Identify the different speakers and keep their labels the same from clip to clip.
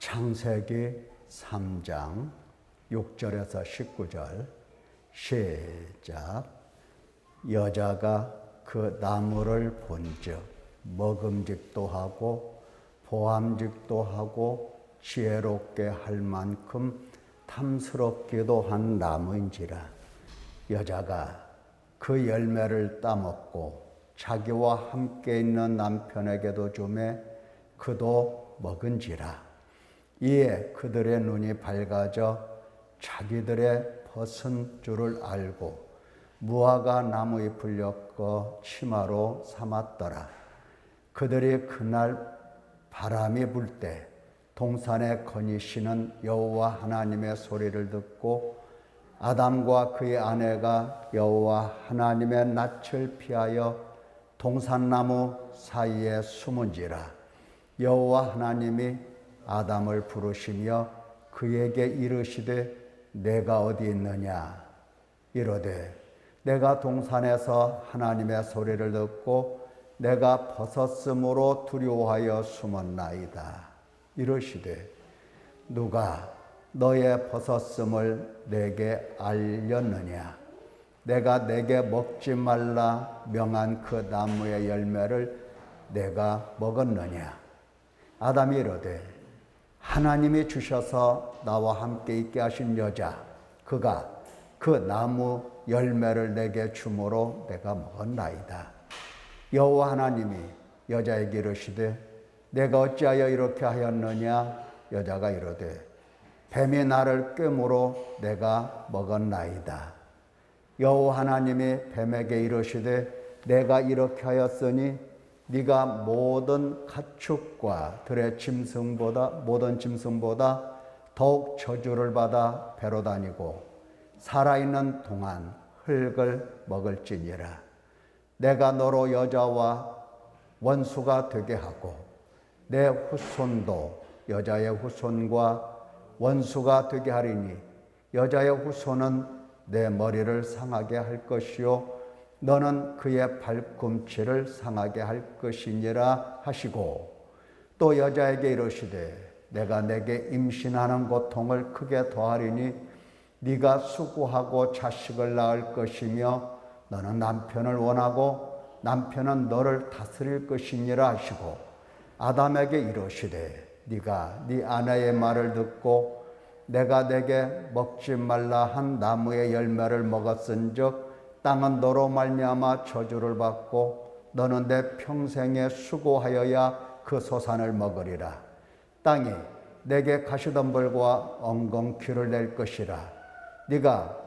Speaker 1: 창세기 3장 6절에서 19절 시작. 여자가 그 나무를 본즉 먹음직도 하고 보암직도 하고 지혜롭게 할 만큼 탐스럽기도 한 나무인지라. 여자가 그 열매를 따먹고 자기와 함께 있는 남편에게도 주매 그도 먹은지라. 이에 그들의 눈이 밝아져 자기들의 벗은 줄을 알고 무화과 나무 잎을 엮어 치마로 삼았더라. 그들이 그날 바람이 불 때 동산에 거니시는 여호와 하나님의 소리를 듣고 아담과 그의 아내가 여호와 하나님의 낯을 피하여 동산나무 사이에 숨은지라. 여호와 하나님이 아담을 부르시며 그에게 이르시되 내가 어디 있느냐. 이르되 내가 동산에서 하나님의 소리를 듣고 내가 벗었으므로 두려워하여 숨었나이다. 이르시되 누가 너의 벗었음을 내게 알렸느냐. 내가 내게 먹지 말라 명한 그 나무의 열매를 내가 먹었느냐. 아담이 이르되 하나님이 주셔서 나와 함께 있게 하신 여자 그가 그 나무 열매를 내게 주므로 내가 먹었나이다. 여호와 하나님이 여자에게 이르시되 내가 어찌하여 이렇게 하였느냐. 여자가 이르되 뱀이 나를 꿰므로 내가 먹었나이다. 여호와 하나님이 뱀에게 이르시되 내가 이렇게 하였으니 네가 모든 가축과 들의 짐승보다 모든 짐승보다 더욱 저주를 받아 배로 다니고 살아있는 동안 흙을 먹을지니라. 내가 너로 여자와 원수가 되게 하고 내 후손도 여자의 후손과 원수가 되게 하리니 여자의 후손은 내 머리를 상하게 할 것이요 너는 그의 발꿈치를 상하게 할 것이니라 하시고 또 여자에게 이르시되 내가 내게 임신하는 고통을 크게 더하리니 네가 수고하고 자식을 낳을 것이며 너는 남편을 원하고 남편은 너를 다스릴 것이니라 하시고 아담에게 이르시되 네가 네 아내의 말을 듣고 내가 내게 먹지 말라 한 나무의 열매를 먹었은즉 땅은 너로 말미암아 저주를 받고 너는 내 평생에 수고하여야 그 소산을 먹으리라. 땅이 내게 가시덤불과 엉겅퀴를 낼 것이라. 네가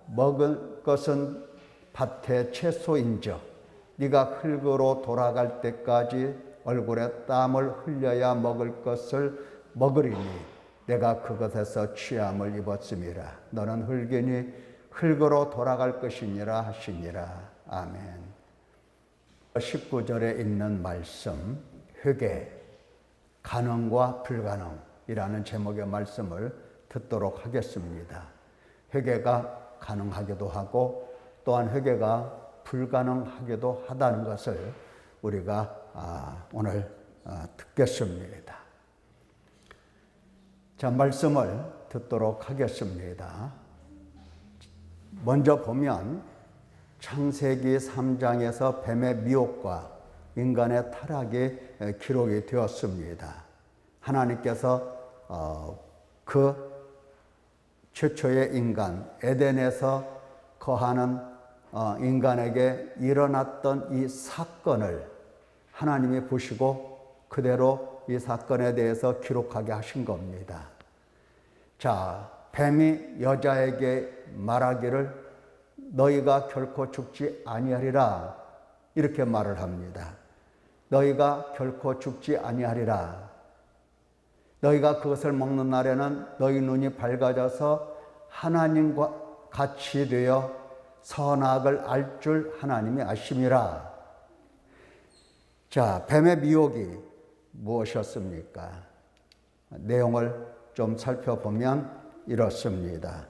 Speaker 1: 먹을 것은 밭의 채소인즉 네가 흙으로 돌아갈 때까지 얼굴에 땀을 흘려야 먹을 것을 먹으리니 내가 그것에서 취함을 입었음이라. 너는 흙이니 흙으로 돌아갈 것이니라 하시니라. 아멘. 19절에 있는 말씀 회개, 가능과 불가능이라는 제목의 말씀을 듣도록 하겠습니다. 회개가 가능하기도 하고 또한 회개가 불가능하기도 하다는 것을 우리가 오늘 듣겠습니다. 자, 말씀을 듣도록 하겠습니다. 먼저 보면 창세기 3장에서 뱀의 미혹과 인간의 타락이 기록이 되었습니다. 하나님께서 그 최초의 인간 에덴에서 거하는 인간에게 일어났던 이 사건을 하나님이 보시고 그대로 이 사건에 대해서 기록하게 하신 겁니다. 자, 뱀이 여자에게 말하기를 너희가 결코 죽지 아니하리라 이렇게 말을 합니다. 너희가 결코 죽지 아니하리라. 너희가 그것을 먹는 날에는 너희 눈이 밝아져서 하나님과 같이 되어 선악을 알 줄 하나님이 아심이라. 자, 뱀의 미혹이 무엇이었습니까? 내용을 좀 살펴보면 이렇습니다.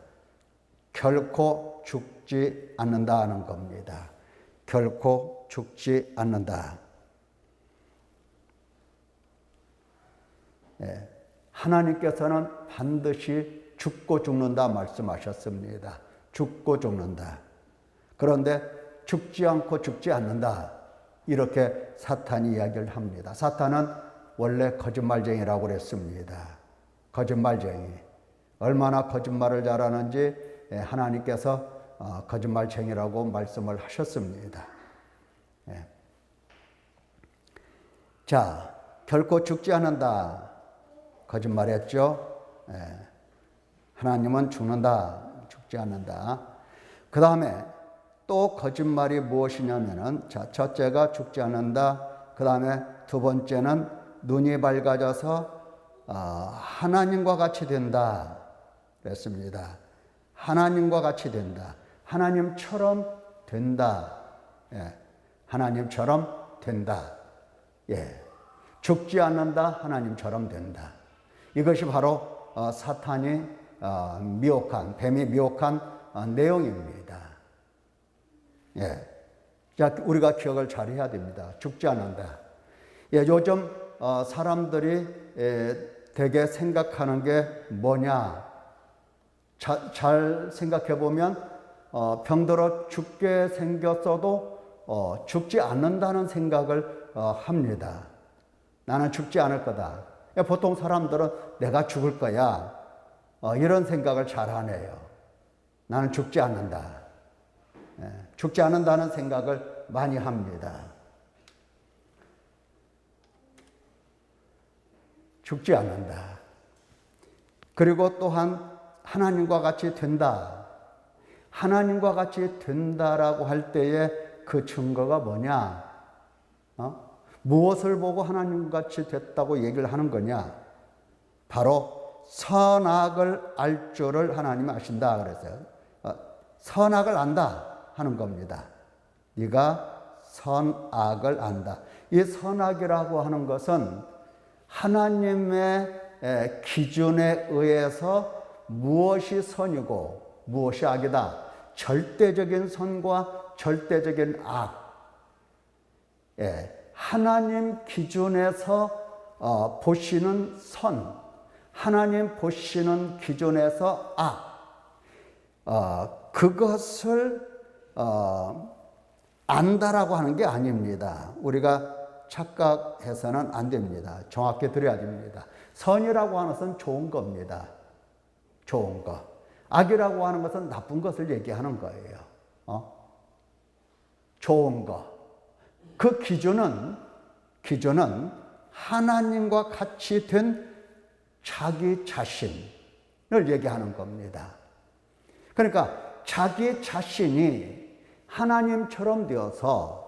Speaker 1: 결코 죽지 않는다는 겁니다. 결코 죽지 않는다. 하나님께서는 반드시 죽고 죽는다 말씀하셨습니다. 죽고 죽는다. 그런데 죽지 않고 죽지 않는다. 이렇게 사탄이 이야기를 합니다. 사탄은 원래 거짓말쟁이라고 그랬습니다. 거짓말쟁이. 얼마나 거짓말을 잘하는지 하나님께서 거짓말쟁이라고 말씀을 하셨습니다. 자, 결코 죽지 않는다. 거짓말했죠. 하나님은 죽는다. 죽지 않는다. 그 다음에 또 거짓말이 무엇이냐면은, 자, 첫째가 죽지 않는다. 그 다음에 두 번째는 눈이 밝아져서 하나님과 같이 된다. 그랬습니다. 하나님과 같이 된다. 하나님처럼 된다. 하나님처럼 된다. 죽지 않는다. 하나님처럼 된다. 이것이 바로 사탄이 미혹한, 뱀이 미혹한 내용입니다. 자, 우리가 기억을 잘 해야 됩니다. 죽지 않는다. 요즘 사람들이 되게 생각하는 게 뭐냐? 잘 생각해 보면 병들어 죽게 생겼어도 죽지 않는다는 생각을 합니다. 나는 죽지 않을 거다. 보통 사람들은 내가 죽을 거야. 이런 생각을 잘 하네요. 나는 죽지 않는다. 죽지 않는다는 생각을 많이 합니다. 죽지 않는다. 그리고 또한 하나님과 같이 된다. 하나님과 같이 된다라고 할 때에 그 증거가 뭐냐? 무엇을 보고 하나님같이 됐다고 얘기를 하는 거냐? 바로 선악을 알 줄을 하나님이 아신다 그랬어요. 선악을 안다 하는 겁니다. 네가 선악을 안다. 이 선악이라고 하는 것은 하나님의 기준에 의해서 무엇이 선이고 무엇이 악이다. 절대적인 선과 절대적인 악. 하나님 기준에서 보시는 선, 하나님 보시는 기준에서 악, 그것을 안다라고 하는 게 아닙니다. 우리가 착각해서는 안 됩니다. 정확히 들어야 됩니다. 선이라고 하는 것은 좋은 겁니다. 좋은 것. 악이라고 하는 것은 나쁜 것을 얘기하는 거예요. 좋은 것. 그 기준은 하나님과 같이 된 자기 자신을 얘기하는 겁니다. 그러니까 자기 자신이 하나님처럼 되어서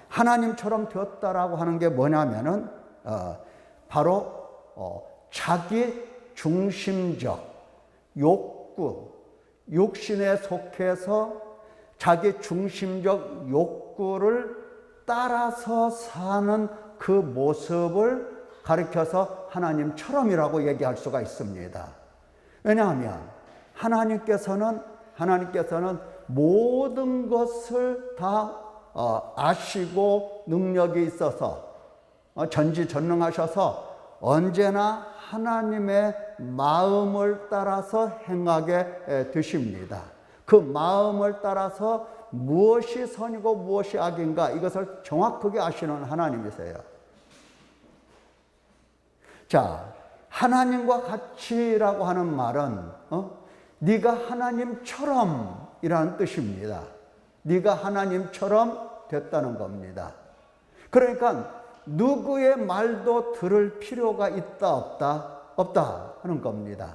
Speaker 1: 하나님처럼 되었다라고 하는 게 뭐냐면은 바로 자기 중심적 욕구, 육신에 속해서 자기 중심적 욕구를 따라서 사는 그 모습을 가리켜서 하나님처럼이라고 얘기할 수가 있습니다. 왜냐하면 하나님께서는 모든 것을 다 아시고 능력이 있어서 전지전능하셔서 언제나 하나님의 마음을 따라서 행하게 되십니다. 그 마음을 따라서 무엇이 선이고 무엇이 악인가 이것을 정확하게 아시는 하나님이세요. 자, 하나님과 같이라고 하는 말은 네가 하나님처럼 이라는 뜻입니다. 네가 하나님처럼 됐다는 겁니다. 그러니까 누구의 말도 들을 필요가 있다 없다 하는 겁니다.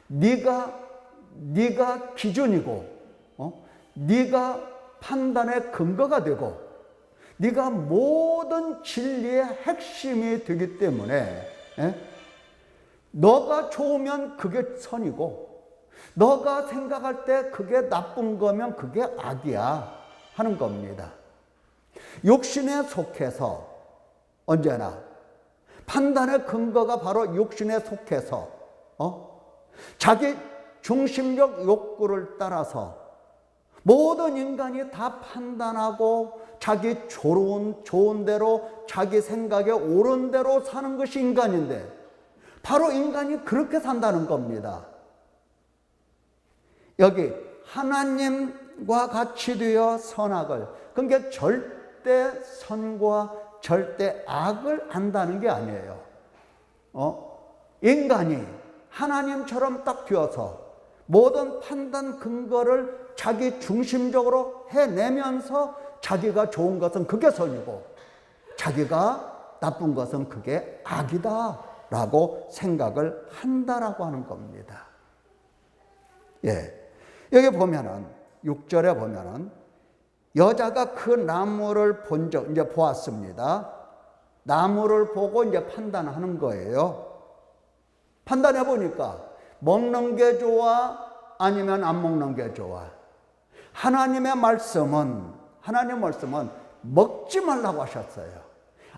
Speaker 1: 네가 기준이고 네가 판단의 근거가 되고 네가 모든 진리의 핵심이 되기 때문에 너가 좋으면 그게 선이고 너가 생각할 때 그게 나쁜 거면 그게 악이야 하는 겁니다. 욕심에 속해서 언제나 판단의 근거가 바로 욕심에 속해서 자기 중심적 욕구를 따라서 모든 인간이 다 판단하고 자기 좋은 대로 자기 생각에 옳은 대로 사는 것이 인간인데 바로 인간이 그렇게 산다는 겁니다. 여기 하나님과 같이 되어 선악을, 그러니까 절대 선과 절대 악을 안다는 게 아니에요. 인간이 하나님처럼 딱 되어서 모든 판단 근거를 자기 중심적으로 해내면서 자기가 좋은 것은 그게 선이고 자기가 나쁜 것은 그게 악이다 라고 생각을 한다라고 하는 겁니다. 예. 여기 보면은 6절에 보면은 여자가 그 나무를 이제 보았습니다. 나무를 보고 이제 판단하는 거예요. 판단해 보니까 먹는 게 좋아 아니면 안 먹는 게 좋아. 하나님 말씀은 먹지 말라고 하셨어요.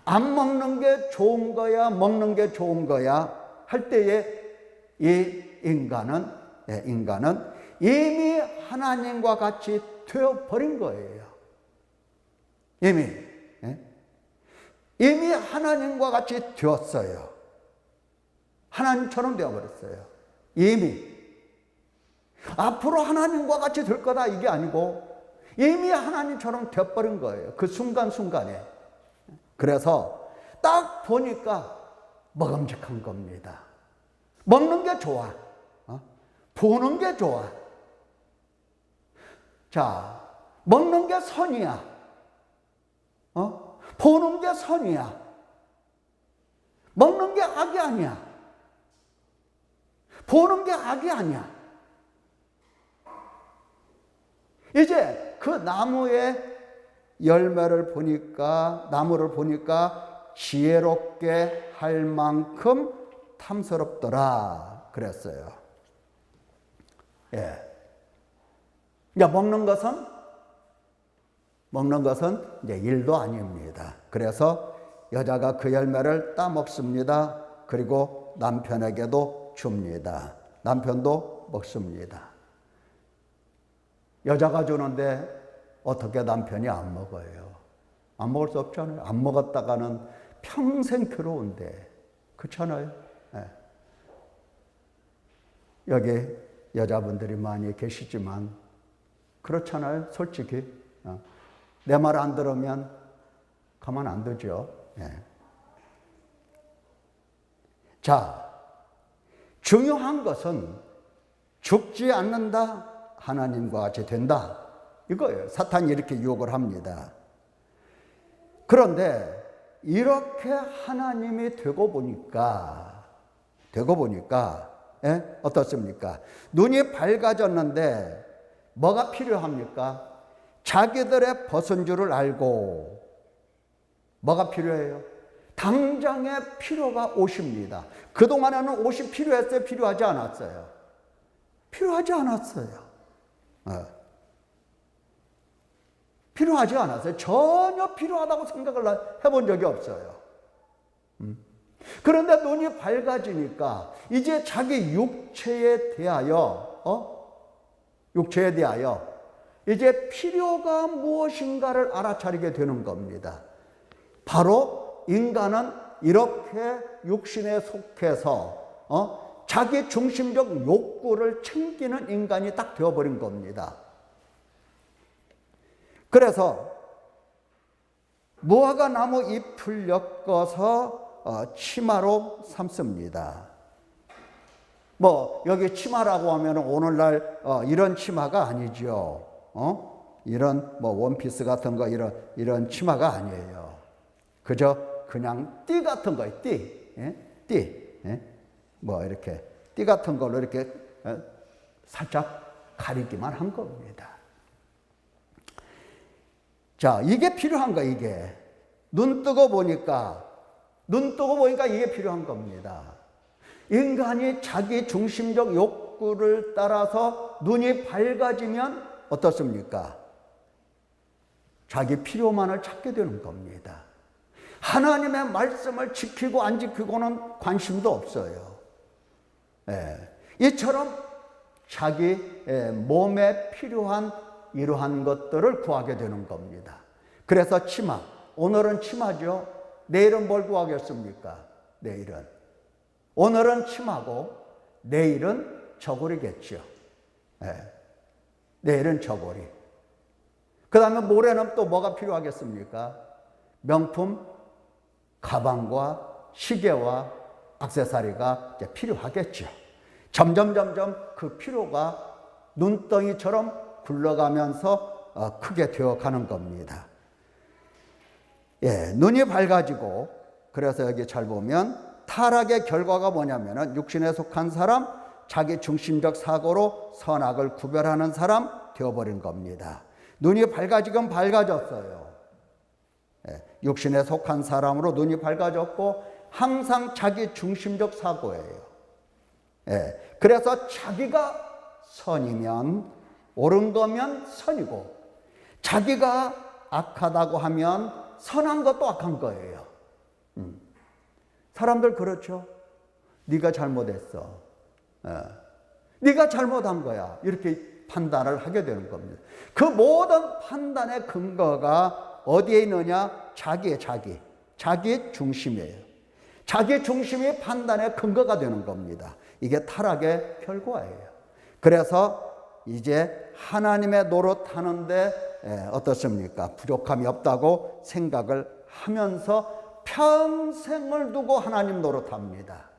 Speaker 1: 안 먹는 게 좋은 거야, 먹는 게 좋은 거야 할 때에 이 인간은 이미 하나님과 같이 되어버린 거예요. 이미 하나님과 같이 되었어요. 하나님처럼 되어버렸어요. 이미. 앞으로 하나님과 같이 될 거다 이게 아니고 이미 하나님처럼 되어버린 거예요. 그 순간순간에. 그래서 딱 보니까 먹음직한 겁니다. 먹는 게 좋아. 보는 게 좋아. 자, 먹는 게 선이야. 보는 게 선이야. 먹는 게 악이 아니야. 보는 게 악이 아니야. 이제 그 나무의 열매를 보니까, 나무를 보니까 지혜롭게 할 만큼 탐스럽더라 그랬어요. 예. 이제 먹는 것은 이제 일도 아닙니다. 그래서 여자가 그 열매를 따먹습니다. 그리고 남편에게도 줍니다. 남편도 먹습니다. 여자가 주는데 어떻게 남편이 안 먹어요? 안 먹을 수 없잖아요. 안 먹었다가는 평생 괴로운데. 그렇잖아요. 네. 여기 여자분들이 많이 계시지만 그렇잖아요. 솔직히. 내 말 안 들으면 가만 안 두죠. 네. 자, 중요한 것은 죽지 않는다. 하나님과 같이 된다. 이거예요. 사탄이 이렇게 유혹을 합니다. 그런데 이렇게 하나님이 되고 보니까 어떻습니까? 눈이 밝아졌는데 뭐가 필요합니까? 자기들의 벗은 줄을 알고 뭐가 필요해요? 당장의 필요가 옷입니다. 그동안에는 옷이 필요했어요? 필요하지 않았어요? 필요하지 않았어요. 필요하지 않았어요. 전혀 필요하다고 생각을 해본 적이 없어요. 그런데 눈이 밝아지니까 이제 자기 육체에 대하여 이제 필요가 무엇인가를 알아차리게 되는 겁니다. 바로 인간은 이렇게 육신에 속해서 자기 중심적 욕구를 챙기는 인간이 딱 되어버린 겁니다. 그래서 무화과 나무 잎을 엮어서 치마로 삼습니다. 여기 치마라고 하면 오늘날 이런 치마가 아니죠. 이런 원피스 같은 거 이런 치마가 아니에요. 그저 그냥 띠 같은 거예요. 띠. 이렇게 띠 같은 걸로 이렇게 살짝 가리기만 한 겁니다. 자, 이게 필요한 거야, 이게. 눈 뜨고 보니까 이게 필요한 겁니다. 인간이 자기 중심적 욕구를 따라서 눈이 밝아지면 어떻습니까? 자기 필요만을 찾게 되는 겁니다. 하나님의 말씀을 지키고 안 지키고는 관심도 없어요. 이처럼 자기 몸에 필요한 이러한 것들을 구하게 되는 겁니다. 그래서 치마, 오늘은 치마죠. 내일은 뭘 구하겠습니까? 내일은 오늘은 침하고 내일은 저고리겠죠. 내일은 저고리. 그 다음에 모레는 또 뭐가 필요하겠습니까? 명품 가방과 시계와 액세서리가 이제 필요하겠죠. 점점 그 필요가 눈덩이처럼 굴러가면서 크게 되어가는 겁니다. 눈이 밝아지고, 그래서 여기 잘 보면 타락의 결과가 뭐냐면은 육신에 속한 사람, 자기 중심적 사고로 선악을 구별하는 사람 되어버린 겁니다. 눈이 밝아지긴 밝아졌어요. 육신에 속한 사람으로 눈이 밝아졌고 항상 자기 중심적 사고예요. 그래서 자기가 선이면 옳은 거면 선이고, 자기가 악하다고 하면 선한 것도 악한 거예요. 사람들 그렇죠. 네가 잘못했어. 네가 잘못한 거야. 이렇게 판단을 하게 되는 겁니다. 그 모든 판단의 근거가 어디에 있느냐? 자기 중심이에요. 자기 중심이 판단의 근거가 되는 겁니다. 이게 타락의 결과예요. 그래서 이제 하나님의 노릇하는데 어떻습니까? 부족함이 없다고 생각을 하면서 평생을 두고 하나님 노릇합니다.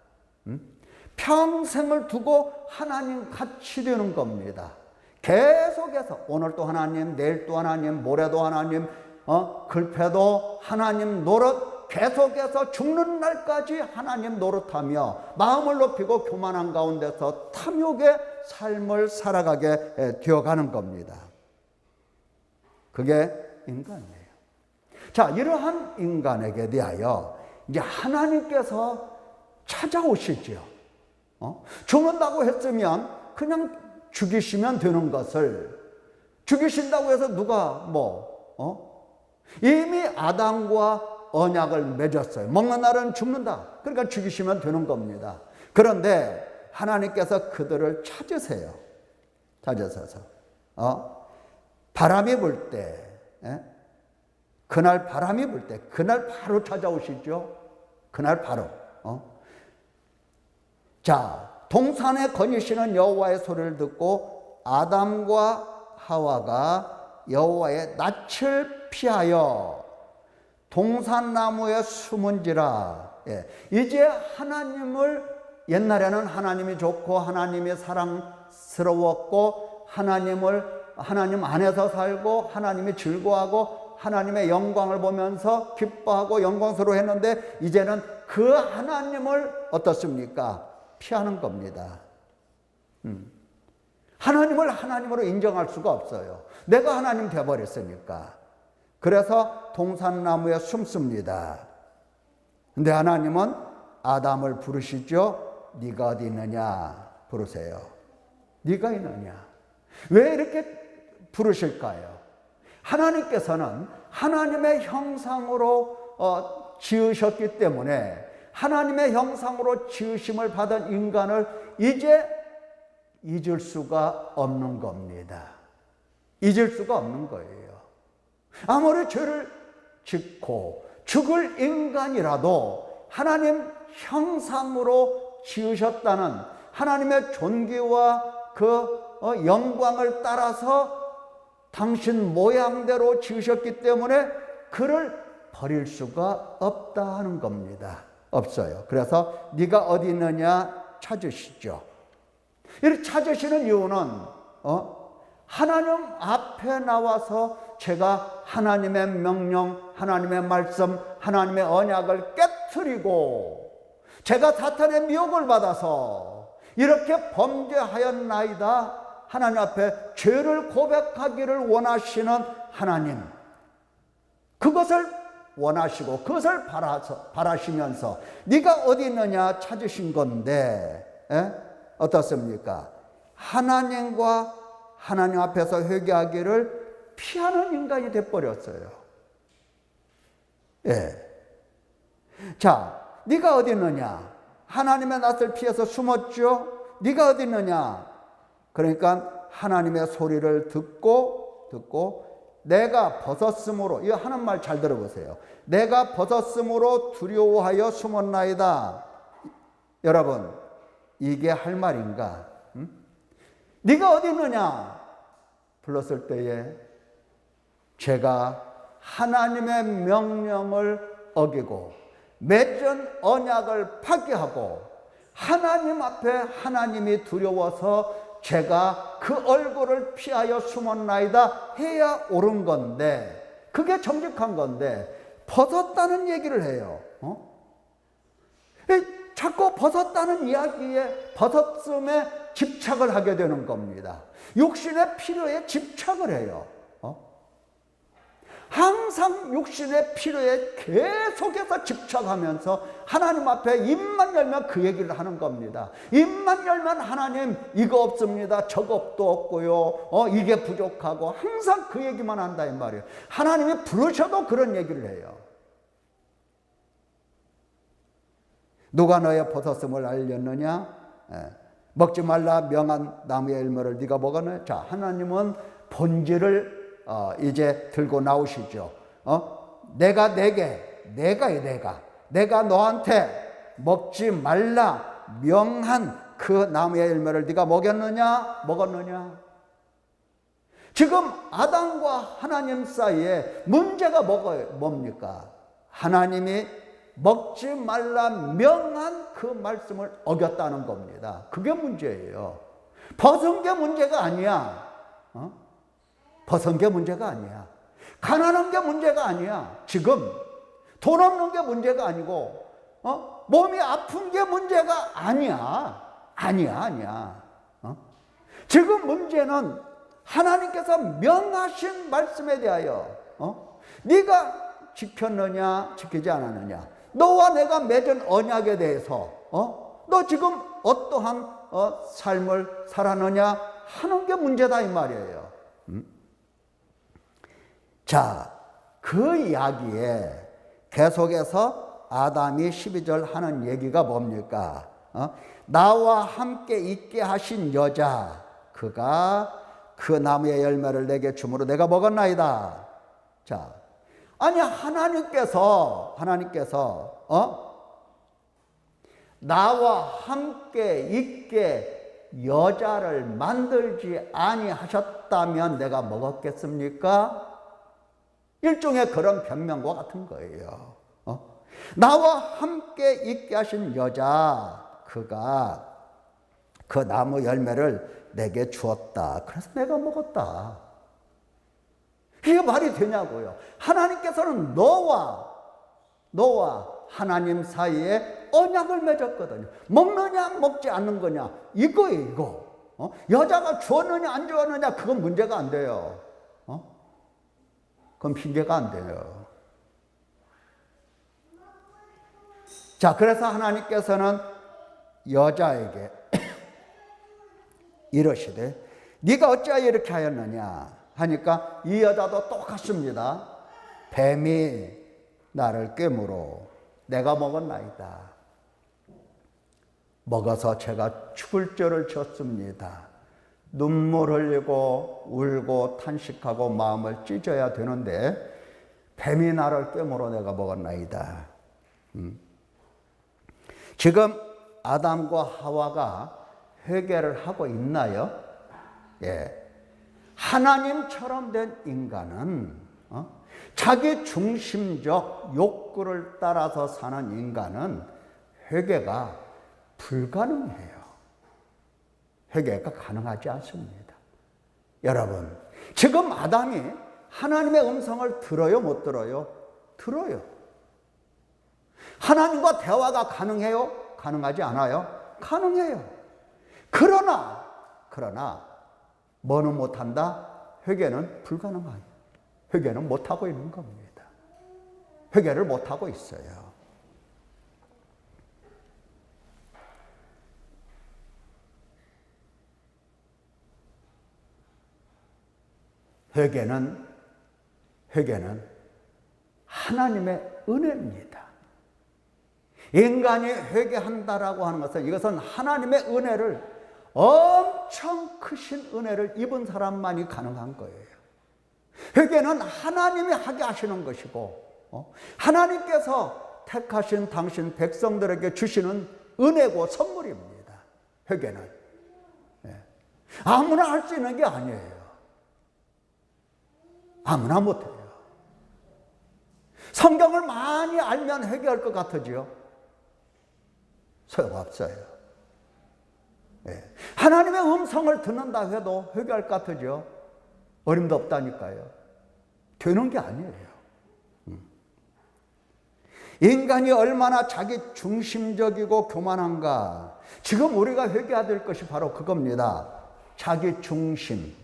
Speaker 1: 평생을 두고 하나님 같이 되는 겁니다. 계속해서 오늘 또 하나님, 내일 또 하나님, 모레도 하나님, 글패도 하나님 노릇, 계속해서 죽는 날까지 하나님 노릇하며 마음을 높이고 교만한 가운데서 탐욕의 삶을 살아가게 되어가는 겁니다. 그게 인간이에요. 자, 이러한 인간에게 대하여 이제 하나님께서 찾아오시죠. 죽는다고 했으면 그냥 죽이시면 되는 것을, 죽이신다고 해서 누가 이미 아담과 언약을 맺었어요. 먹는 날은 죽는다. 그러니까 죽이시면 되는 겁니다. 그런데 하나님께서 그들을 찾으세요. 찾으셔서 바람이 불 때, 그날 바람이 불 때 그날 바로 찾아오시죠. 그날 바로. 자, 동산에 거니시는 여호와의 소리를 듣고 아담과 하와가 여호와의 낯을 피하여 동산나무에 숨은지라. 이제 하나님을, 옛날에는 하나님이 좋고 하나님이 사랑스러웠고 하나님 안에서 살고 하나님이 즐거워하고 하나님의 영광을 보면서 기뻐하고 영광스러워했는데 이제는 그 하나님을 어떻습니까? 피하는 겁니다. 하나님을 하나님으로 인정할 수가 없어요. 내가 하나님 되어버렸으니까. 그래서 동산나무에 숨습니다. 근데 하나님은 아담을 부르시죠. 네가 어디 있느냐 부르세요. 네가 있느냐. 왜 이렇게 부르실까요? 하나님께서는 하나님의 형상으로 지으셨기 때문에 하나님의 형상으로 지으심을 받은 인간을 이제 잊을 수가 없는 겁니다. 잊을 수가 없는 거예요. 아무리 죄를 짓고 죽을 인간이라도 하나님 형상으로 지으셨다는 하나님의 존귀와 그 영광을 따라서 당신 모양대로 지으셨기 때문에 그를 버릴 수가 없다 하는 겁니다. 없어요. 그래서 네가 어디 있느냐 찾으시죠. 이렇게 찾으시는 이유는 하나님 앞에 나와서 제가 하나님의 명령, 하나님의 말씀, 하나님의 언약을 깨트리고 제가 사탄의 미혹을 받아서 이렇게 범죄하였나이다. 하나님 앞에 죄를 고백하기를 원하시는 하나님, 그것을 원하시고 그것을 바라시면서 네가 어디 있느냐 찾으신 건데 어떻습니까? 하나님과 하나님 앞에서 회개하기를 피하는 인간이 돼버렸어요. 자, 네가 어디 있느냐? 하나님의 낯을 피해서 숨었죠. 네가 어디 있느냐? 그러니까 하나님의 소리를 듣고 내가 벗었으므로, 이거 하는 말 잘 들어보세요. 내가 벗었으므로 두려워하여 숨었나이다. 여러분, 이게 할 말인가? 네가 어디 있느냐? 불렀을 때에 제가 하나님의 명령을 어기고 맺은 언약을 파기하고 하나님 앞에 하나님이 두려워서 제가 그 얼굴을 피하여 숨었나이다 해야 옳은 건데, 그게 정직한 건데 벗었다는 얘기를 해요. 자꾸 벗었다는 이야기에, 벗었음에 집착을 하게 되는 겁니다. 육신의 필요에 집착을 해요. 항상 육신의 필요에 계속해서 집착하면서 하나님 앞에 입만 열면 그 얘기를 하는 겁니다. 입만 열면 하나님 이거 없습니다, 저것도 없고요, 이게 부족하고, 항상 그 얘기만 한다 이 말이에요. 하나님이 부르셔도 그런 얘기를 해요. 누가 너의 벗었음을 알렸느냐? 먹지 말라 명한 나무의 열매를 네가 먹었느냐? 자, 하나님은 본질을 이제 들고 나오시죠. 내가 너한테 먹지 말라 명한 그 나무의 열매를 네가 먹었느냐? 지금 아담과 하나님 사이에 문제가 뭡니까? 하나님이 먹지 말라 명한 그 말씀을 어겼다는 겁니다. 그게 문제예요. 벗은 게 문제가 아니야. 벗은 게 문제가 아니야. 가난한 게 문제가 아니야. 지금 돈 없는 게 문제가 아니고, 몸이 아픈 게 문제가 아니야. 아니야. 지금 문제는 하나님께서 명하신 말씀에 대하여 네가 지켰느냐 지키지 않았느냐, 너와 내가 맺은 언약에 대해서 너 지금 어떠한 삶을 살았느냐 하는 게 문제다 이 말이에요. 자, 그 이야기에 계속해서 아담이 12절 하는 얘기가 뭡니까? 나와 함께 있게 하신 여자, 그가 그 나무의 열매를 내게 주므로 내가 먹었나이다. 자, 아니 하나님께서 나와 함께 있게 여자를 만들지 아니하셨다면 내가 먹었겠습니까? 일종의 그런 변명과 같은 거예요. 나와 함께 있게 하신 여자, 그가 그 나무 열매를 내게 주었다. 그래서 내가 먹었다. 이게 말이 되냐고요. 하나님께서는 너와 하나님 사이에 언약을 맺었거든요. 먹느냐 먹지 않는 거냐, 이거예요, 이거. 여자가 주었느냐 안 주었느냐, 그건 문제가 안 돼요. 그건 핑계가 안 돼요. 자, 그래서 하나님께서는 여자에게 이러시되 네가 어찌하여 이렇게 하였느냐 하니까 이 여자도 똑같습니다. 뱀이 나를 꿰물어 내가 먹었나이다. 먹어서 제가 죽을 죄를 졌습니다. 눈물 흘리고 울고 탄식하고 마음을 찢어야 되는데 뱀이 나를 꿰물어 내가 먹었나이다. 지금 아담과 하와가 회개를 하고 있나요? 예. 하나님처럼 된 인간은 자기 중심적 욕구를 따라서 사는 인간은 회개가 불가능해요. 회개가 가능하지 않습니다. 여러분, 지금 아담이 하나님의 음성을 들어요, 못 들어요? 들어요. 하나님과 대화가 가능해요? 가능하지 않아요? 가능해요. 그러나 뭐는 못한다? 회개는 불가능해요. 회개는 못하고 있는 겁니다. 회개를 못하고 있어요. 회개는 하나님의 은혜입니다. 인간이 회개한다라고 하는 것은 이것은 하나님의 은혜를, 엄청 크신 은혜를 입은 사람만이 가능한 거예요. 회개는 하나님이 하게 하시는 것이고 하나님께서 택하신 당신 백성들에게 주시는 은혜고 선물입니다. 회개는. 아무나 할 수 있는 게 아니에요. 아무나 못해요. 성경을 많이 알면 회개할 것 같으지요? 소용없어요. 하나님의 음성을 듣는다 해도 회개할 것 같으죠? 어림도 없다니까요. 되는 게 아니에요. 인간이 얼마나 자기 중심적이고 교만한가. 지금 우리가 회개해야 될 것이 바로 그겁니다. 자기 중심이라고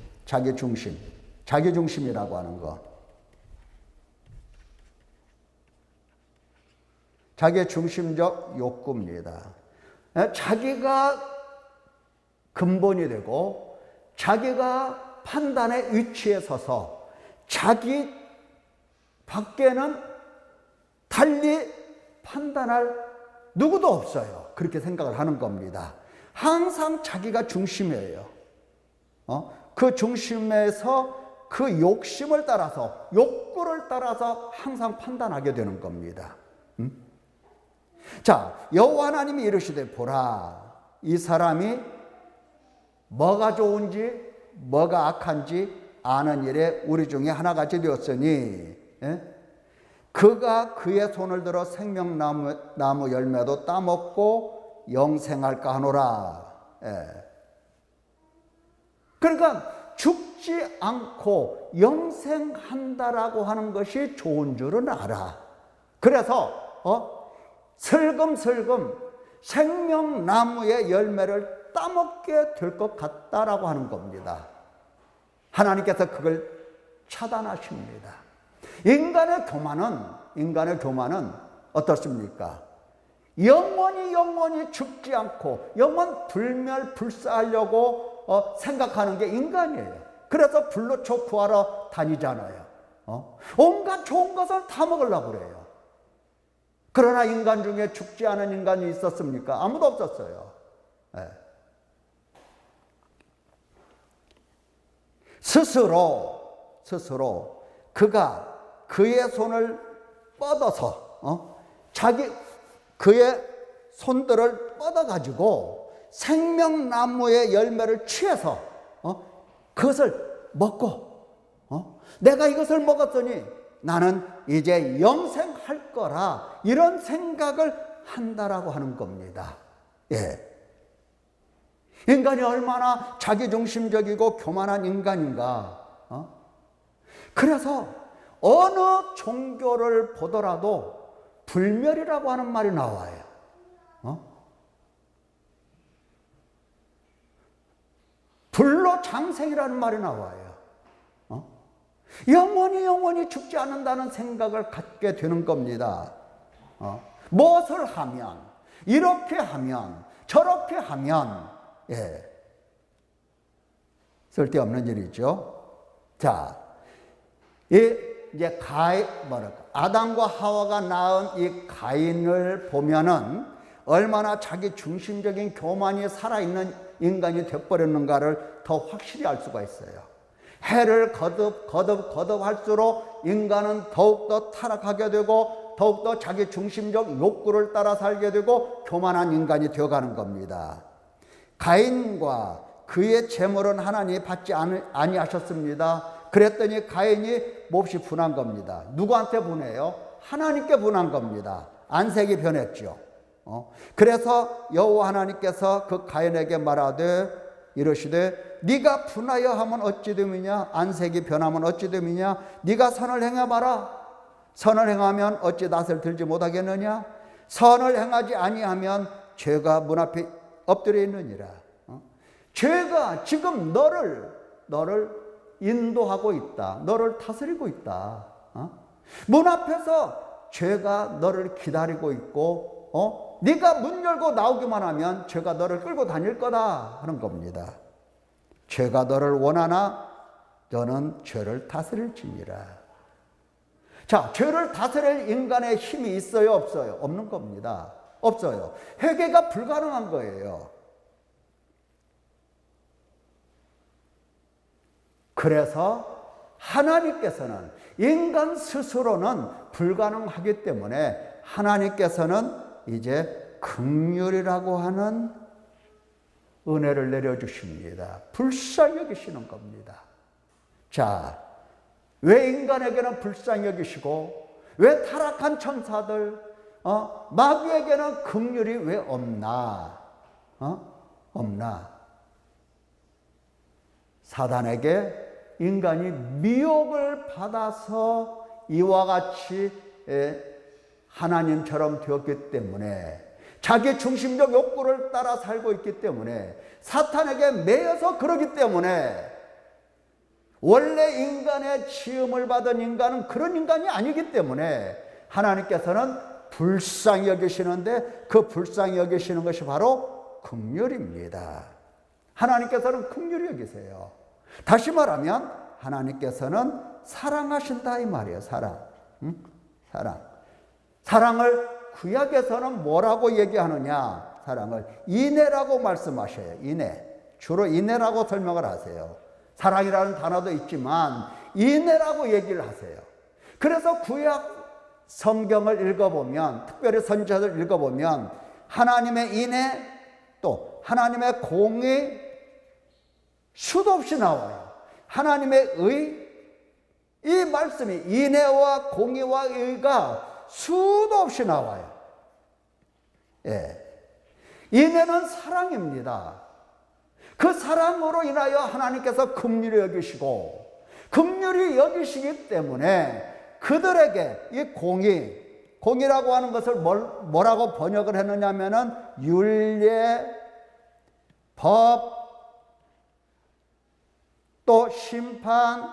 Speaker 1: 하는 거. 자기 중심적 욕구입니다. 자기가 근본이 되고 자기가 판단의 위치에 서서 자기 밖에는 달리 판단할 누구도 없어요. 그렇게 생각을 하는 겁니다. 항상 자기가 중심이에요. 그 중심에서 그 욕심을 따라서, 욕구를 따라서 항상 판단하게 되는 겁니다. 자, 여호와 하나님이 이르시되 보라, 이 사람이 뭐가 좋은지 뭐가 악한지 아는 일에 우리 중에 하나같이 되었으니 그가 그의 손을 들어 생명나무 열매도 따먹고 영생할까 하노라. 그러니까 죽지 않고 영생한다라고 하는 것이 좋은 줄은 알아. 그래서 슬금슬금 생명나무의 열매를 따먹게 될 것 같다라고 하는 겁니다. 하나님께서 그걸 차단하십니다. 인간의 교만은 어떻습니까? 영원히 죽지 않고 영원 불멸불사하려고 생각하는 게 인간이에요. 그래서 불로초 구하러 다니잖아요. 온갖 좋은 것을 다 먹으려고 그래요. 그러나 인간 중에 죽지 않은 인간이 있었습니까? 아무도 없었어요. 스스로 그가 그의 손을 뻗어서 그의 손들을 뻗어가지고 생명나무의 열매를 취해서 그것을 먹고 내가 이것을 먹었더니 나는 이제 영생할 거라, 이런 생각을 한다라고 하는 겁니다. 인간이 얼마나 자기중심적이고 교만한 인간인가. 그래서 어느 종교를 보더라도 불멸이라고 하는 말이 나와요. 불로장생이라는 말이 나와요. 영원히 죽지 않는다는 생각을 갖게 되는 겁니다. 무엇을 하면, 이렇게 하면, 저렇게 하면, 쓸데없는 일이죠. 자, 이제 아담과 하와가 낳은 이 가인을 보면은 얼마나 자기 중심적인 교만이 살아있는 인간이 되어버렸는가를 더 확실히 알 수가 있어요. 해를 거듭할수록 인간은 더욱더 타락하게 되고 더욱더 자기 중심적 욕구를 따라 살게 되고 교만한 인간이 되어가는 겁니다. 가인과 그의 재물은 하나님이 받지 아니하셨습니다. 그랬더니 가인이 몹시 분한 겁니다. 누구한테 분해요? 하나님께 분한 겁니다. 안색이 변했죠. 그래서 여호와 하나님께서 그 가인에게 말하되 이르시되 네가 분하여 하면 어찌 됨이냐, 안색이 변하면 어찌 됨이냐, 네가 선을 행해봐라. 선을 행하면 어찌 낯을 들지 못하겠느냐. 선을 행하지 아니하면 죄가 문 앞에 엎드려 있느니라. 죄가 지금 너를 인도하고 있다. 너를 다스리고 있다. 문 앞에서 죄가 너를 기다리고 있고 네가 문 열고 나오기만 하면 죄가 너를 끌고 다닐 거다 하는 겁니다. 죄가 너를 원하나 너는 죄를 다스릴지니라. 자, 죄를 다스릴 인간의 힘이 있어요, 없어요? 없는 겁니다. 없어요. 회개가 불가능한 거예요. 그래서 하나님께서는 인간 스스로는 불가능하기 때문에 하나님께서는 이제 긍휼이라고 하는 은혜를 내려주십니다. 불쌍히 여기시는 겁니다. 자, 왜 인간에게는 불쌍히 여기시고 왜 타락한 천사들, 마귀에게는 긍휼이 왜 없나? 없나? 사단에게 인간이 미혹을 받아서 이와 같이 하나님처럼 되었기 때문에, 자기 중심적 욕구를 따라 살고 있기 때문에, 사탄에게 매여서 그러기 때문에, 원래 인간의 지음을 받은 인간은 그런 인간이 아니기 때문에 하나님께서는 불쌍히 여기시는데, 그 불쌍히 여기시는 것이 바로 긍휼입니다. 하나님께서는 긍휼히 여기세요. 다시 말하면 하나님께서는 사랑하신다 이 말이에요. 사랑. 사랑을 구약에서는 뭐라고 얘기하느냐? 사랑을 인애라고 말씀하셔요. 인애. 주로 인애라고 설명을 하세요. 사랑이라는 단어도 있지만 인애라고 얘기를 하세요. 그래서 구약 성경을 읽어보면, 특별히 선지자들 읽어보면 하나님의 인애 또 하나님의 공의 수도 없이 나와요. 하나님의 의, 이 말씀이 인애와 공의와 의가 수도 없이 나와요. 예. 인애는 사랑입니다. 그 사랑으로 인하여 하나님께서 긍휼히 여기시고, 긍휼히 여기시기 때문에 그들에게 이 공의라고 하는 것을 뭐라고 번역을 했느냐 하면은 율례, 법, 또 심판,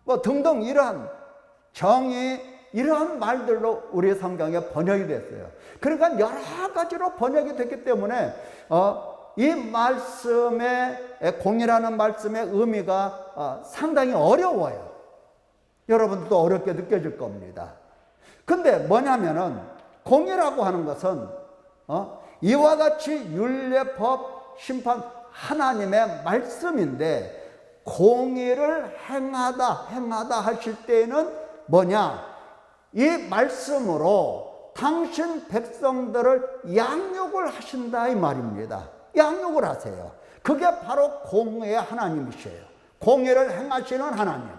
Speaker 1: 뭐 등등 이러한 정의, 이러한 말들로 우리 성경에 번역이 됐어요. 그러니까 여러 가지로 번역이 됐기 때문에 이 말씀의, 공이라는 말씀의 의미가 상당히 어려워요. 여러분들도 어렵게 느껴질 겁니다. 근데 뭐냐면은 공이라고 하는 것은 이와 같이 율례법, 심판, 하나님의 말씀인데, 공의를 행하다 하실 때에는 뭐냐? 이 말씀으로 당신 백성들을 양육을 하신다 이 말입니다. 양육을 하세요. 그게 바로 공의의 하나님이셔요. 공의를 행하시는 하나님.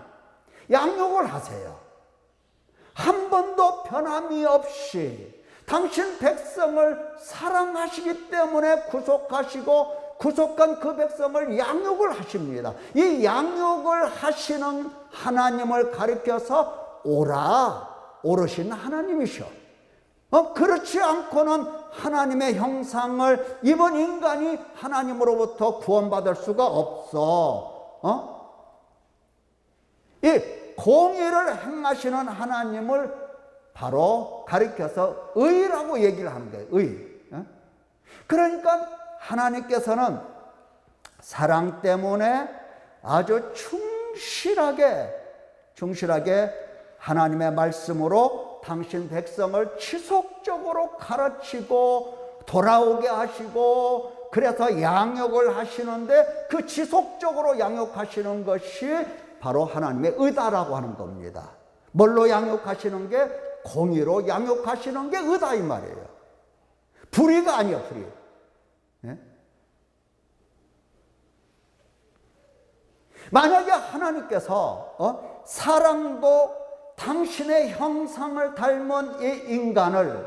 Speaker 1: 양육을 하세요. 한 번도 변함이 없이 당신 백성을 사랑하시기 때문에 구속하시고, 구속한 그 백성을 양육을 하십니다. 이 양육을 하시는 하나님을 가리켜서 오르신 하나님이셔. 그렇지 않고는 하나님의 형상을 입은 인간이 하나님으로부터 구원받을 수가 없어. 이 공의를 행하시는 하나님을 바로 가리켜서 의라고 얘기를 하는 거예요. 의. 그러니까 하나님께서는 사랑 때문에 아주 충실하게 하나님의 말씀으로 당신 백성을 지속적으로 가르치고 돌아오게 하시고, 그래서 양육을 하시는데, 그 지속적으로 양육하시는 것이 바로 하나님의 의다라고 하는 겁니다. 뭘로 양육하시는 게? 공의로 양육하시는 게 의다 이 말이에요. 불의가 아니에요. 불의. 예? 만약에 하나님께서 사랑도 당신의 형상을 닮은 이 인간을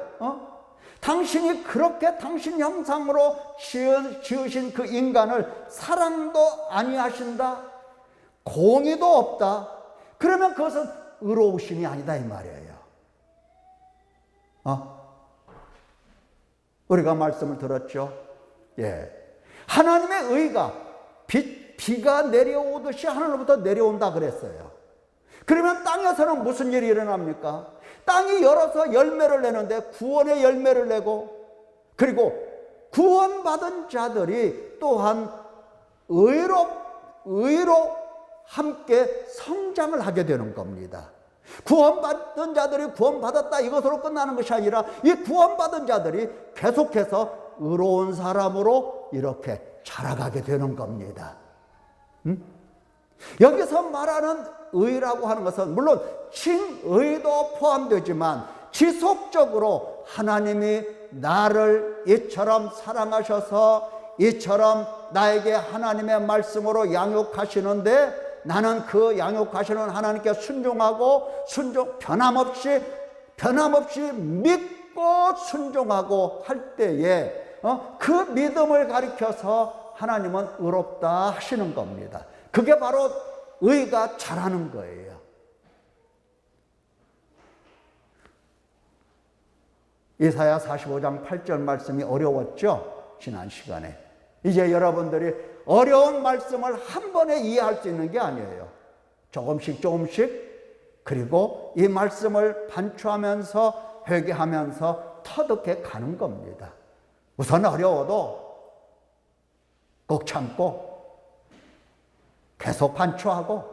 Speaker 1: 당신이 그렇게 당신 형상으로 지으신 그 인간을 사랑도 아니하신다, 공의도 없다, 그러면 그것은 의로우심이 아니다 이 말이에요. 우리가 말씀을 들었죠. 예. 하나님의 의가 비가 내려오듯이 하늘로부터 내려온다 그랬어요. 그러면 땅에서는 무슨 일이 일어납니까? 땅이 열어서 열매를 내는데, 구원의 열매를 내고, 그리고 구원받은 자들이 또한 의로 함께 성장을 하게 되는 겁니다. 구원받은 자들이 구원받았다 이것으로 끝나는 것이 아니라, 이 구원받은 자들이 계속해서 의로운 사람으로 이렇게 자라가게 되는 겁니다. 여기서 말하는 의라고 하는 것은 물론 칭의도 포함되지만, 지속적으로 하나님이 나를 이처럼 사랑하셔서 이처럼 나에게 하나님의 말씀으로 양육하시는데 나는 그 양육하시는 하나님께 순종하고 변함없이 믿고 순종하고 할 때에 그 믿음을 가리켜서 하나님은 의롭다 하시는 겁니다. 그게 바로 의가 자라는 거예요. 이사야 45장 8절 말씀이 어려웠죠? 지난 시간에. 이제 여러분들이 어려운 말씀을 한 번에 이해할 수 있는 게 아니에요. 조금씩 그리고 이 말씀을 반추하면서 회개하면서 터득해 가는 겁니다. 우선 어려워도 꼭 참고 계속 반추하고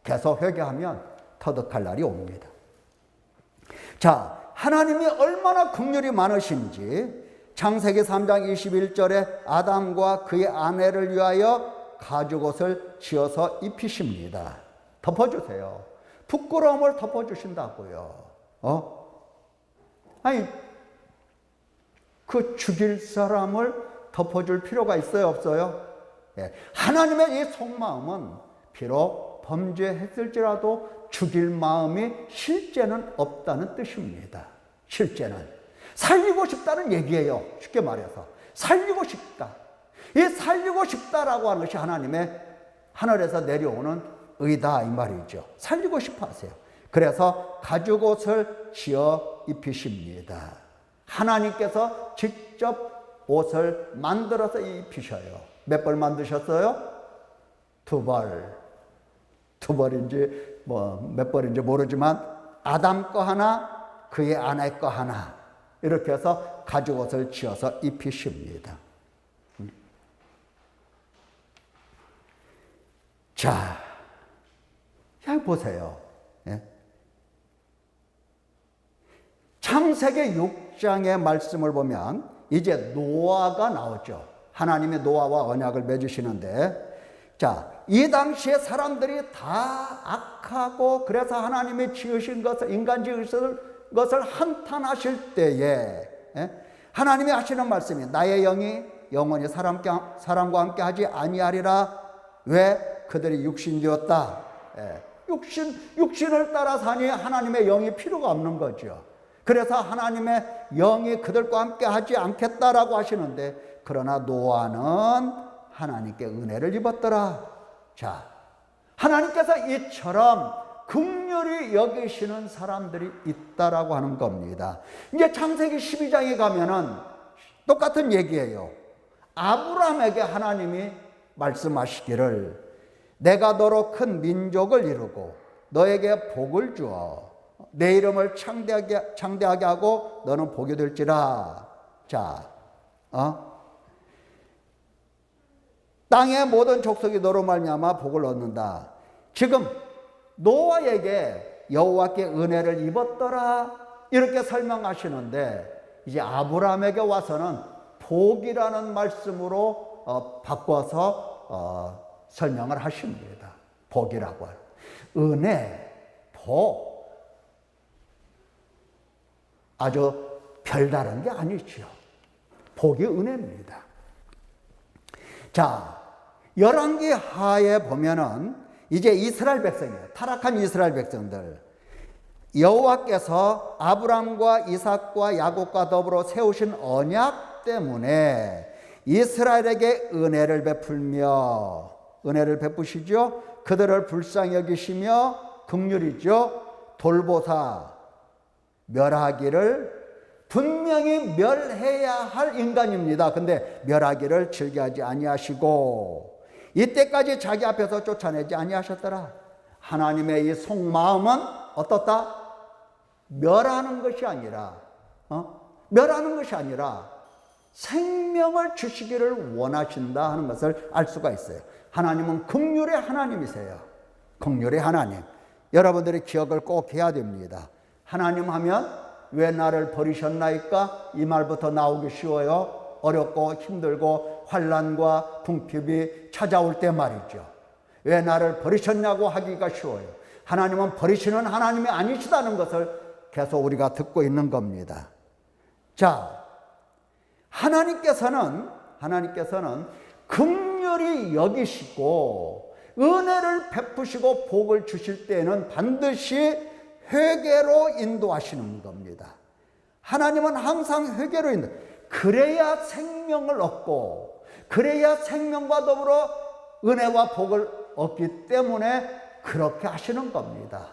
Speaker 1: 계속 회개하면 터득할 날이 옵니다. 자, 하나님이 얼마나 긍휼이 많으신지 창세기 3장 21절에 아담과 그의 아내를 위하여 가죽옷을 지어서 입히십니다. 덮어주세요. 부끄러움을 덮어주신다고요. 아니, 그 죽일 사람을 덮어줄 필요가 있어요, 없어요? 예. 하나님의 이 속마음은 비록 범죄했을지라도 죽일 마음이 실제는 없다는 뜻입니다. 실제는. 살리고 싶다는 얘기예요. 쉽게 말해서. 살리고 싶다. 이 살리고 싶다라고 하는 것이 하나님의 하늘에서 내려오는 의다 이 말이죠. 살리고 싶어 하세요. 그래서 가죽옷을 지어 입히십니다. 하나님께서 직접 옷을 만들어서 입히셔요. 몇 벌 만드셨어요? 2벌. 2벌인지 몇 벌인지 모르지만 아담 거 하나, 그의 아내 거 하나 이렇게 해서 가죽옷을 지어서 입히십니다. 자, 보세요. 예? 창세기 6장의 말씀을 보면 이제 노아가 나오죠. 하나님이 노아와 언약을 맺으시는데, 자, 이 당시에 사람들이 다 악하고 그래서 하나님이 지으신 것을, 인간 지으신 것을 한탄하실 때에 하나님이 하시는 말씀이 나의 영이 영원히 사람과 함께 하지 아니하리라. 왜? 그들이 육신이었다. 육신을 따라 사니 하나님의 영이 필요가 없는 거죠. 그래서 하나님의 영이 그들과 함께 하지 않겠다라고 하시는데, 그러나 노아는 하나님께 은혜를 입었더라. 자, 하나님께서 이처럼 긍휼히 여기시는 사람들이 있다라고 하는 겁니다. 이제 창세기 12장에 가면은 똑같은 얘기예요. 아브라함에게 하나님이 말씀하시기를 내가 너로 큰 민족을 이루고 너에게 복을 주어 내 이름을 창대하게 하고 너는 복이 될지라. 자, 땅의 모든 족속이 너로 말미암아 복을 얻는다. 지금 노아에게 여호와께 은혜를 입었더라 이렇게 설명하시는데, 이제 아브라함에게 와서는 복이라는 말씀으로 바꿔서 설명을 하십니다. 복이라고 하는 은혜, 복, 아주 별다른 게 아니죠. 복이 은혜입니다. 자, 열왕기 하에 보면은 이제 이스라엘 백성이에요. 타락한 이스라엘 백성들. 여호와께서 아브람과 이삭과 야곱과 더불어 세우신 언약 때문에 이스라엘에게 은혜를 베푸시죠. 그들을 불쌍히 여기시며 긍휼이죠. 돌보사 멸하기를, 분명히 멸해야 할 인간입니다. 근데 멸하기를 즐겨하지 아니하시고 이때까지 자기 앞에서 쫓아내지 아니하셨더라. 하나님의 이 속마음은 어떻다? 멸하는 것이 아니라 생명을 주시기를 원하신다 하는 것을 알 수가 있어요. 하나님은 긍휼의 하나님이세요. 긍휼의 하나님. 여러분들이 기억을 꼭 해야 됩니다. 하나님 하면 왜 나를 버리셨나이까? 이 말부터 나오기 쉬워요. 어렵고 힘들고 환난과 궁핍이 찾아올 때 말이죠. 왜 나를 버리셨냐고 하기가 쉬워요. 하나님은 버리시는 하나님이 아니시다는 것을 계속 우리가 듣고 있는 겁니다. 자, 하나님께서는 긍휼히 여기시고 은혜를 베푸시고 복을 주실 때에는 반드시 회개로 인도하시는 겁니다. 하나님은 항상 회개로 인도. 그래야 생명을 얻고 그래야 생명과 더불어 은혜와 복을 얻기 때문에 그렇게 하시는 겁니다.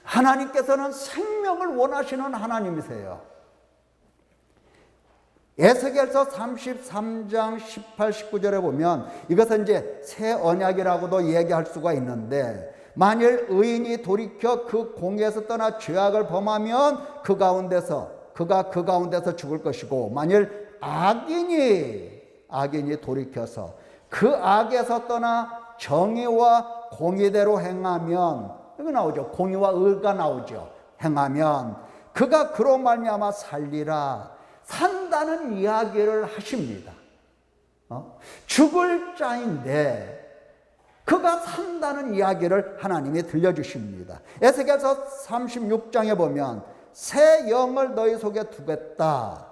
Speaker 1: 하나님께서는 생명을 원하시는 하나님이세요. 에스겔서 33장 18, 19절에 보면 이것은 이제 새 언약이라고도 얘기할 수가 있는데, 만일 의인이 돌이켜 그 공의에서 떠나 죄악을 범하면 그가 그 가운데서 죽을 것이고, 만일 악인이 돌이켜서 그 악에서 떠나 정의와 공의대로 행하면, 이거 나오죠. 공의와 의가 나오죠. 행하면 그가 그로 말미암아 살리라. 산다는 이야기를 하십니다. 죽을 자인데 그가 산다는 이야기를 하나님이 들려주십니다. 에스겔서 36장에 보면 새 영을 너희 속에 두겠다.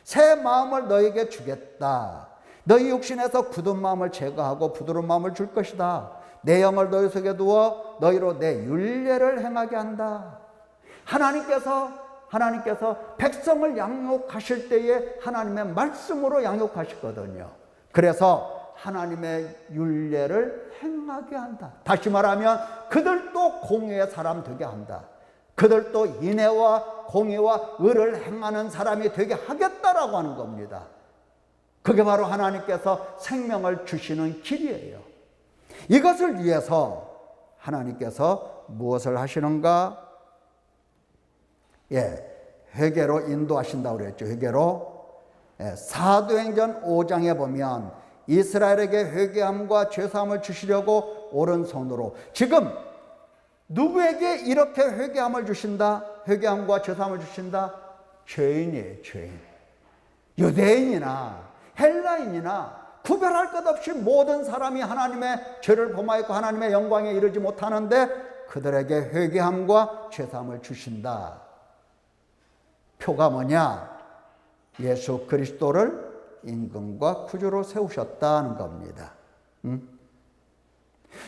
Speaker 1: 새 마음을 너희에게 주겠다. 너희 육신에서 굳은 마음을 제거하고 부드러운 마음을 줄 것이다. 내 영을 너희 속에 두어 너희로 내 율례를 행하게 한다. 하나님께서 백성을 양육하실 때에 하나님의 말씀으로 양육하시거든요. 그래서 하나님의 율례를 행하게 한다. 다시 말하면 그들도 공의의 사람 되게 한다. 그들도 인애와 공의와 의를 행하는 사람이 되게 하겠다라고 하는 겁니다. 그게 바로 하나님께서 생명을 주시는 길이에요. 이것을 위해서 하나님께서 무엇을 하시는가? 회개로 인도하신다고 그랬죠. 회개로. 사도행전 5장에 보면 이스라엘에게 회개함과 죄사함을 주시려고 오른손으로, 지금 누구에게 이렇게 회개함을 주신다? 회개함과 죄사함을 주신다? 죄인이에요. 죄인. 유대인이나 헬라인이나 구별할 것 없이 모든 사람이 하나님의 죄를 범하였고 하나님의 영광에 이르지 못하는데 그들에게 회개함과 죄사함을 주신다. 표가 뭐냐? 예수 그리스도를 임금과 구주로 세우셨다는 겁니다.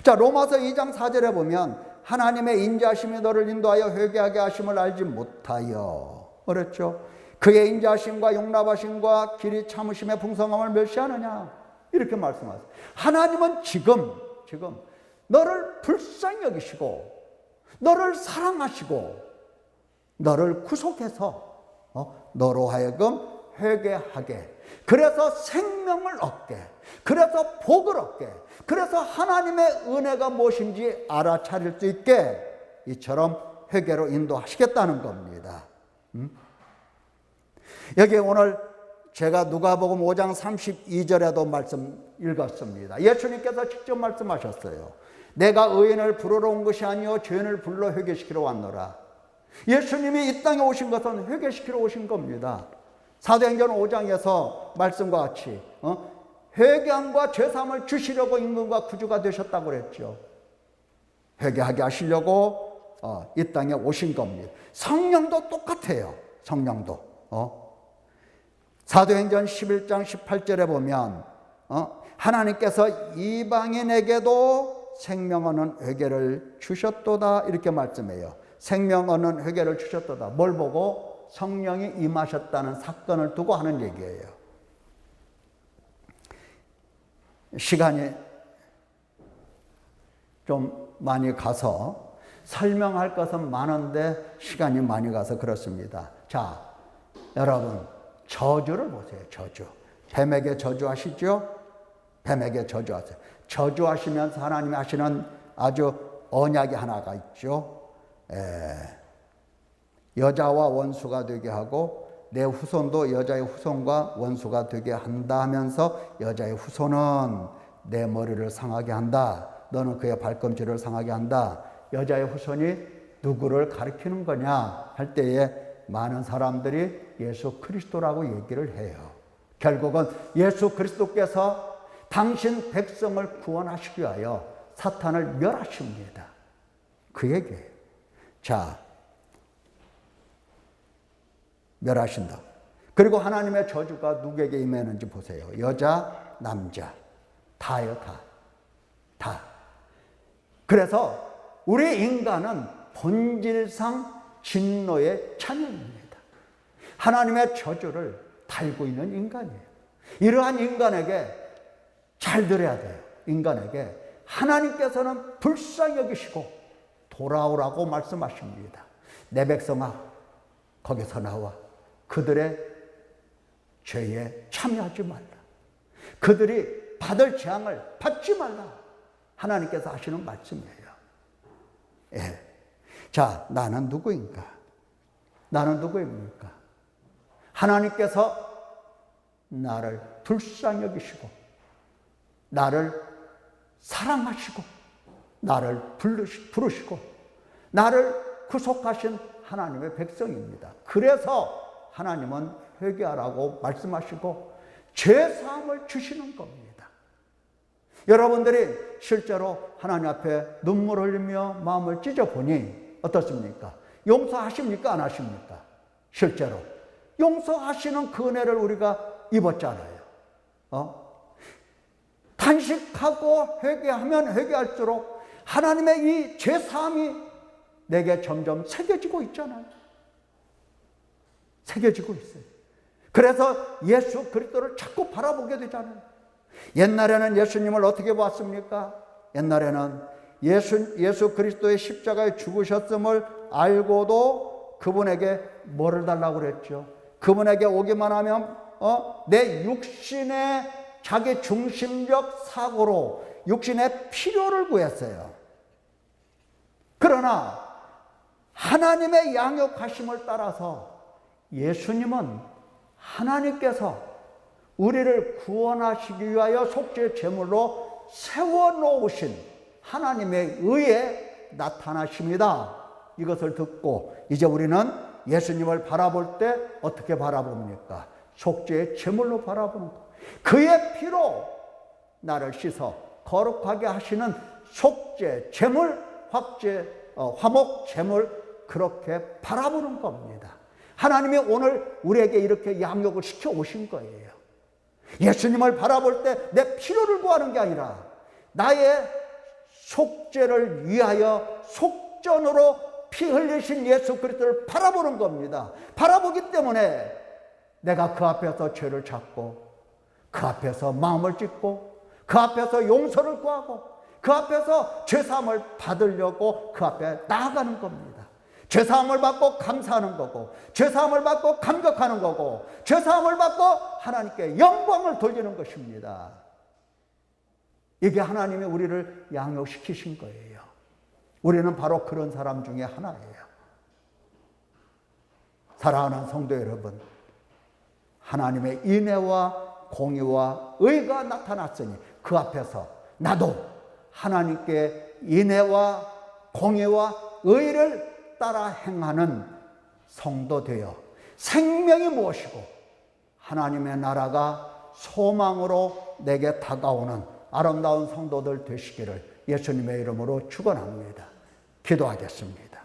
Speaker 1: 자, 로마서 2장 4절에 보면 하나님의 인자하심이 너를 인도하여 회개하게 하심을 알지 못하여, 그렇죠? 그의 인자하심과 용납하심과 길이 참으심의 풍성함을 멸시하느냐, 이렇게 말씀하세요. 하나님은 지금 너를 불쌍히 여기시고 너를 사랑하시고 너를 구속해서 너로 하여금 회개하게, 그래서 생명을 얻게, 그래서 복을 얻게, 그래서 하나님의 은혜가 무엇인지 알아차릴 수 있게 이처럼 회개로 인도하시겠다는 겁니다. 여기 오늘 제가 누가복음 5장 32절에도 말씀 읽었습니다. 예수님께서 직접 말씀하셨어요. 내가 의인을 부르러 온 것이 아니요 죄인을 불러 회개시키러 왔노라. 예수님이 이 땅에 오신 것은 회개시키러 오신 겁니다. 사도행전 5장에서 말씀과 같이 회개함과 죄사함을 주시려고 임금과 구주가 되셨다고 그랬죠. 회개하게 하시려고 이 땅에 오신 겁니다. 성령도 똑같아요. 성령도. 사도행전 11장 18절에 보면 하나님께서 이방인에게도 생명 얻는 회개를 주셨도다, 이렇게 말씀해요. 생명 얻는 회개를 주셨도다. 뭘 보고? 성령이 임하셨다는 사건을 두고 하는 얘기예요. 시간이 좀 많이 가서 설명할 것은 많은데 시간이 많이 가서 그렇습니다. 자, 여러분 저주를 보세요. 저주. 뱀에게 저주하시죠? 뱀에게 저주하세요. 저주하시면서 하나님이 하시는 아주 언약이 하나가 있죠. 여자와 원수가 되게 하고 내 후손도 여자의 후손과 원수가 되게 한다 하면서 여자의 후손은 내 머리를 상하게 한다. 너는 그의 발꿈치를 상하게 한다. 여자의 후손이 누구를 가리키는 거냐 할 때에 많은 사람들이 예수 그리스도라고 얘기를 해요. 결국은 예수 그리스도께서 당신 백성을 구원하시기 위하여 사탄을 멸하십니다. 그 얘기예요. 자, 멸하신다. 그리고 하나님의 저주가 누구에게 임했는지 보세요. 여자, 남자 다예요. 다. 그래서 우리 인간은 본질상 진노의 자녀입니다. 하나님의 저주를 달고 있는 인간이에요. 이러한 인간에게 잘 들어야 돼요. 인간에게 하나님께서는 불쌍히 여기시고 돌아오라고 말씀하십니다. 내 백성아, 거기서 나와 그들의 죄에 참여하지 말라. 그들이 받을 재앙을 받지 말라. 하나님께서 하시는 말씀이에요. 예. 자, 나는 누구인가? 나는 누구입니까? 하나님께서 나를 불쌍히 여기시고 나를 사랑하시고 나를 부르시고 나를 구속하신 하나님의 백성입니다. 그래서 하나님은 회개하라고 말씀하시고 죄사함을 주시는 겁니다. 여러분들이 실제로 하나님 앞에 눈물 흘리며 마음을 찢어보니 어떻습니까? 용서하십니까? 안 하십니까? 실제로 용서하시는 그 은혜를 우리가 입었잖아요. 탄식하고 회개하면 회개할수록 하나님의 이 죄사함이 내게 점점 새겨지고 있잖아요. 새겨지고 있어요. 그래서 예수 그리스도를 자꾸 바라보게 되잖아요. 옛날에는 예수님을 어떻게 봤습니까? 옛날에는 예수 그리스도의 십자가에 죽으셨음을 알고도 그분에게 뭐를 달라고 그랬죠? 그분에게 오기만 하면 내 육신의 자기 중심적 사고로 육신의 필요를 구했어요. 그러나 하나님의 양육하심을 따라서 예수님은 하나님께서 우리를 구원하시기 위하여 속죄 제물로 세워놓으신 하나님의 의에 나타나십니다. 이것을 듣고 이제 우리는 예수님을 바라볼 때 어떻게 바라봅니까? 속죄의 제물로 바라보는 것. 그의 피로 나를 씻어 거룩하게 하시는 속죄 제물, 화목 제물, 그렇게 바라보는 겁니다. 하나님이 오늘 우리에게 이렇게 양육을 시켜 오신 거예요. 예수님을 바라볼 때 내 필요를 구하는 게 아니라 나의 속죄를 위하여 속전으로 피 흘리신 예수 그리스도를 바라보는 겁니다. 바라보기 때문에 내가 그 앞에서 죄를 찾고 그 앞에서 마음을 찢고 그 앞에서 용서를 구하고 그 앞에서 죄사함을 받으려고 그 앞에 나아가는 겁니다. 죄사함을 받고 감사하는 거고 죄사함을 받고 감격하는 거고 죄사함을 받고 하나님께 영광을 돌리는 것입니다. 이게 하나님이 우리를 양육시키신 거예요. 우리는 바로 그런 사람 중에 하나예요. 사랑하는 성도 여러분, 하나님의 인애와 공의와 의가 나타났으니 그 앞에서 나도 하나님께 인애와 공의와 의를 따라 행하는 성도 되어 생명이 무엇이고 하나님의 나라가 소망으로 내게 다가오는 아름다운 성도들 되시기를 예수님의 이름으로 축원합니다. 기도하겠습니다.